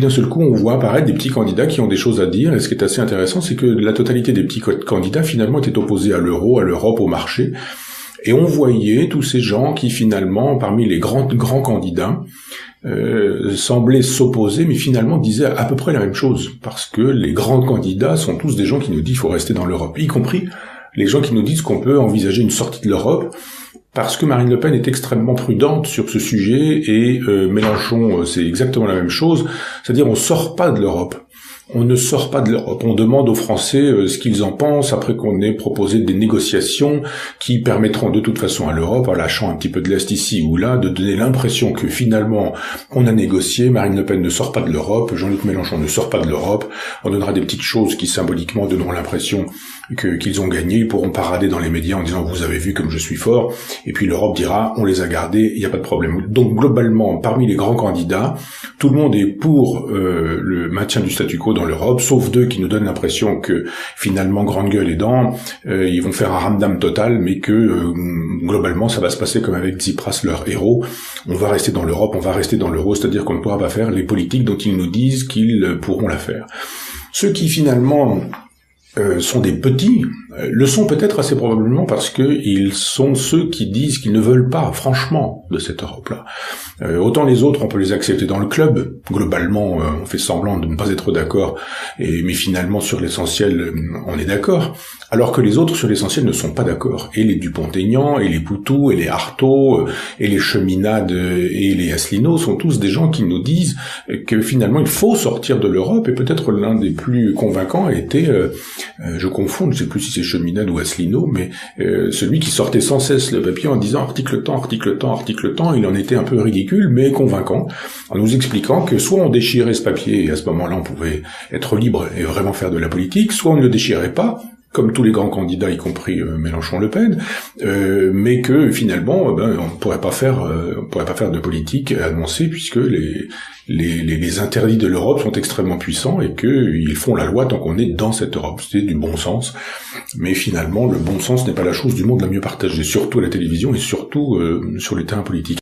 D'un seul coup, on voit apparaître des petits candidats qui ont des choses à dire, et ce qui est assez intéressant, c'est que la totalité des petits candidats, finalement, étaient opposés à l'euro, à l'Europe, au marché, et on voyait tous ces gens qui, finalement, parmi les grands candidats, semblaient s'opposer, mais finalement disaient à peu près la même chose, parce que les grands candidats sont tous des gens qui nous disent qu'il faut rester dans l'Europe, y compris les gens qui nous disent qu'on peut envisager une sortie de l'Europe, parce que Marine Le Pen est extrêmement prudente sur ce sujet, et Mélenchon, c'est exactement la même chose, c'est-à-dire on sort pas de l'Europe. On ne sort pas de l'Europe. On demande aux Français ce qu'ils en pensent après qu'on ait proposé des négociations qui permettront de toute façon à l'Europe, en lâchant un petit peu de l'Est ici ou là, de donner l'impression que finalement on a négocié, Marine Le Pen ne sort pas de l'Europe, Jean-Luc Mélenchon ne sort pas de l'Europe, on donnera des petites choses qui symboliquement donneront l'impression qu'ils ont gagné, ils pourront parader dans les médias en disant vous avez vu comme je suis fort, et puis l'Europe dira on les a gardés, il n'y a pas de problème. Donc globalement, parmi les grands candidats, tout le monde est pour le maintien du statu quo dans l'Europe, sauf deux qui nous donnent l'impression que finalement grande gueule aidant, ils vont faire un ramdam total, mais que globalement ça va se passer comme avec Tsipras, leur héros. On va rester dans l'Europe, on va rester dans l'euro, c'est-à-dire qu'on ne pourra pas faire les politiques dont ils nous disent qu'ils pourront la faire. Ceux qui finalement sont des petits, le sont peut-être assez probablement parce que ils sont ceux qui disent qu'ils ne veulent pas, franchement, de cette Europe-là. Autant les autres, on peut les accepter dans le club. Globalement, on fait semblant de ne pas être d'accord, mais finalement, sur l'essentiel, on est d'accord. Alors que les autres, sur l'essentiel, ne sont pas d'accord. Et les Dupont-Aignan, et les Poutou, et les Artaud, et les Cheminade, et les Asselineau sont tous des gens qui nous disent que finalement, il faut sortir de l'Europe, et peut-être l'un des plus convaincants était, je confonds, je ne sais plus si c'est Cheminade ou Asselineau, mais celui qui sortait sans cesse le papier en disant article temps, article temps, article temps, il en était un peu ridicule, mais convaincant, en nous expliquant que soit on déchirait ce papier, et à ce moment-là on pouvait être libre et vraiment faire de la politique, soit on ne le déchirait pas, comme tous les grands candidats, y compris Mélenchon-Le Pen, mais que finalement, on pourrait pas faire de politique annoncée puisque les interdits de l'Europe sont extrêmement puissants et qu'ils font la loi tant qu'on est dans cette Europe. C'est du bon sens, mais finalement, le bon sens n'est pas la chose du monde la mieux partagée, surtout à la télévision et surtout sur les terrains politiques.